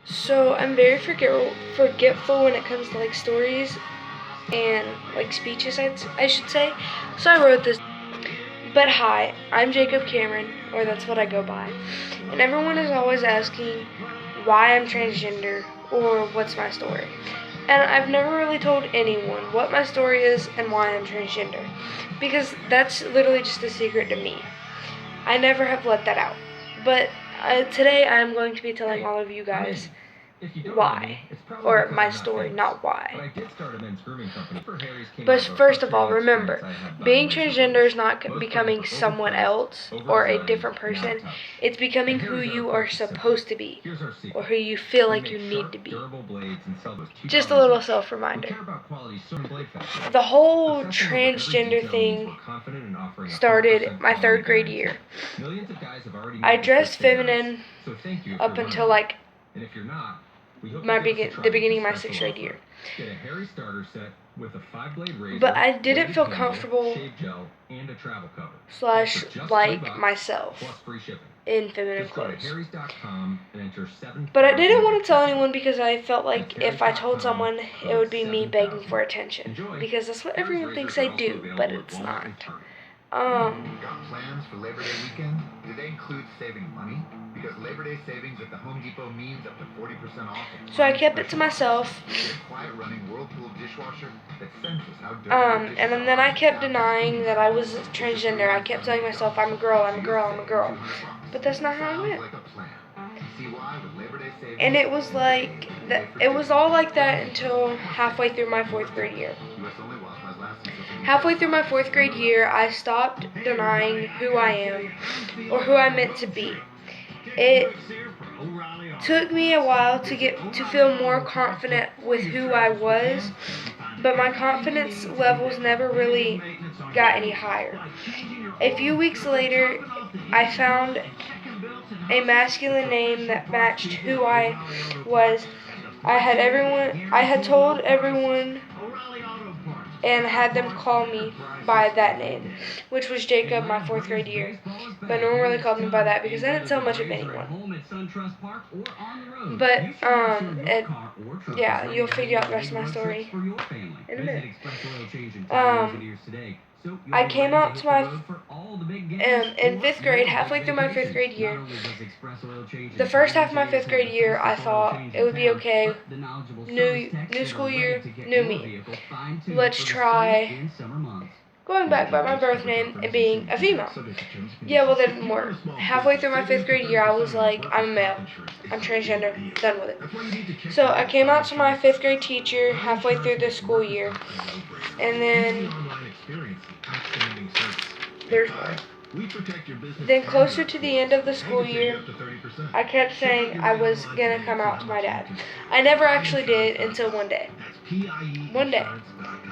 So I'm very forgetful when it comes to like stories and like speeches, I should say. So I wrote this. But hi, I'm Jacob Cameron, or that's what I go by. And everyone is always asking why I'm transgender or what's my story. And I've never really told anyone what my story is and why I'm transgender, because that's literally just a secret to me. I never have let that out. But today I'm going to be telling all of you guys why, or my story, not why. But first of all, remember, being transgender is not becoming someone else or a different person. It's becoming who you are supposed to be, or who you feel like you need to be. Just a little self-reminder. The whole transgender thing started my 3rd grade year. I dressed feminine up until like the beginning of my 6th grade year. But I didn't feel comfortable slash like myself in feminine clothes. But I didn't want to tell anyone because I felt like if I told someone, it would be me begging for attention. Because that's what everyone thinks I do, but it's not. Got plans for Labor Day weekend? Do they include saving money? Because Labor Day savings at the Home Depot means up to 40% off. So I kept it to myself. Quiet running Whirlpool dishwasher that senses how dirty And then I kept denying that I was transgender. I kept telling myself, I'm a girl, I'm a girl, I'm a girl. But that's not how it went. And it was like that. It was all like that until halfway through my 4th grade year. Halfway through my 4th grade year, I stopped denying who I am or who I meant to be. It took me a while to feel more confident with who I was, but my confidence levels never really got any higher. A few weeks later, I found a masculine name that matched who I was. I had told everyone and had them call me by that name, which was Jacob my 4th grade year. But no one really called me by that because I didn't tell much of anyone. But, yeah, you'll figure out the rest of my story in a minute. I came out to my, in 5th grade, halfway through my 5th grade year. The first half of my 5th grade year, I thought it would be okay. New school year, new me. Let's try going back by my birth name and being a female. Yeah, well, that didn't work. Halfway through my 5th grade year, I was like, I'm a male. I'm transgender. Done with it. So I came out to my 5th grade teacher halfway through the school year. And then there's more. Then closer to the end of the school year, I kept saying I was going to come out to my dad. I never actually did until one day. One day.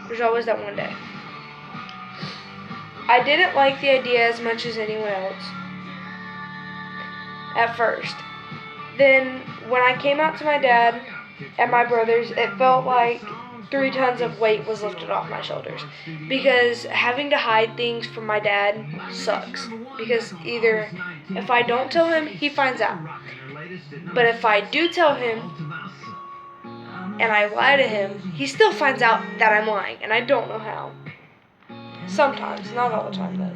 There's always that one day. I didn't like the idea as much as anyone else at first. Then when I came out to my dad and my brothers, it felt like 3 tons of weight was lifted off my shoulders. Because having to hide things from my dad sucks. Because either if I don't tell him, he finds out. But if I do tell him and I lie to him, he still finds out that I'm lying. And I don't know how. Sometimes, not all the time though.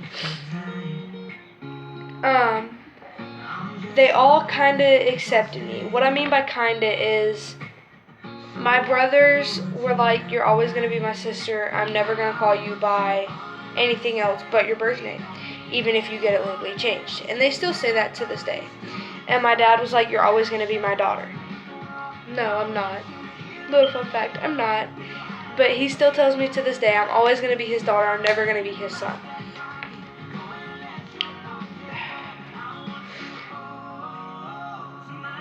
They all kinda accepted me. What I mean by kinda is my brothers were like, you're always gonna be my sister. I'm never gonna call you by anything else but your birth name, even if you get it legally changed. And they still say that to this day. And my dad was like, you're always gonna be my daughter. No, I'm not. Little fun fact, I'm not. But he still tells me to this day, I'm always going to be his daughter, I'm never going to be his son.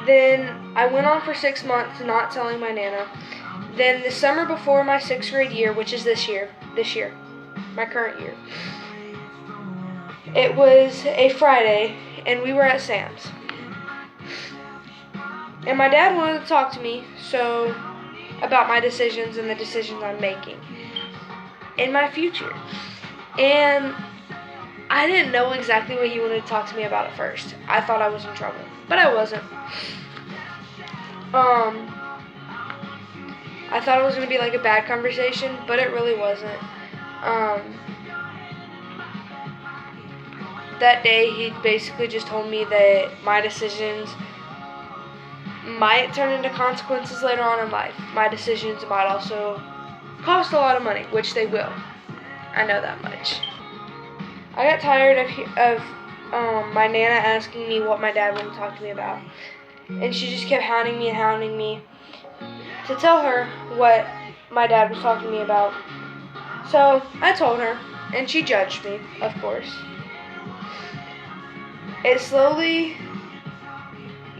Then I went on for 6 months not telling my Nana. Then the summer before my 6th grade year, which is this year, my current year, it was a Friday, and we were at Sam's. And my dad wanted to talk to me, about my decisions and the decisions I'm making in my future. And I didn't know exactly what he wanted to talk to me about at first. I thought I was in trouble, but I wasn't. I thought it was going to be like a bad conversation, but it really wasn't. That day, he basically just told me that my decisions might turn into consequences later on in life. My decisions might also cost a lot of money, which they will. I know that much. I got tired of my Nana asking me what my dad wanted to talk to me about. And she just kept hounding me to tell her what my dad was talking to me about. So I told her, and she judged me, of course. It slowly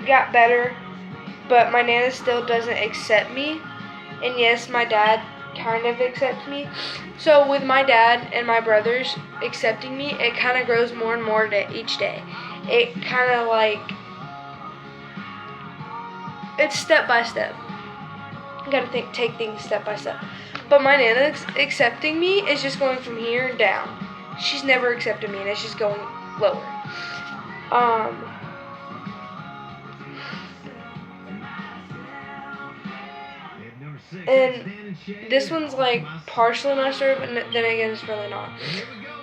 got better, but my Nana still doesn't accept me. And yes, my dad kind of accepts me. So with my dad and my brothers accepting me, it kind of grows more and more each day. It kind of like, it's step by step. You gotta take things step by step. But my Nana accepting me is just going from here down. She's never accepted me, and it's just going lower. And this one's like partially my story, but then again, it's really not.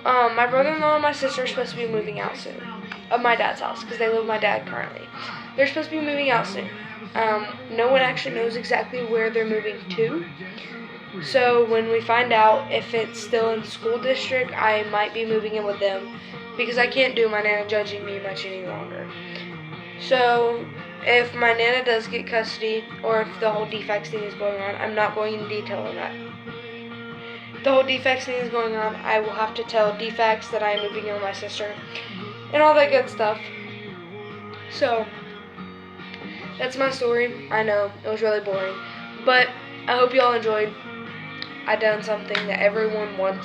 My brother-in-law and my sister are supposed to be moving out soon of my dad's house because they live with my dad currently. They're supposed to be moving out soon. No one actually knows exactly where they're moving to. So when we find out if it's still in the school district, I might be moving in with them because I can't do my Nana judging me much any longer. So if my Nana does get custody, or if the whole defects thing is going on, I'm not going into detail on that. The whole defects thing is going on, I will have to tell defects that I am moving in with my sister, and all that good stuff. So that's my story. I know, it was really boring, but I hope you all enjoyed. I done something that everyone wants.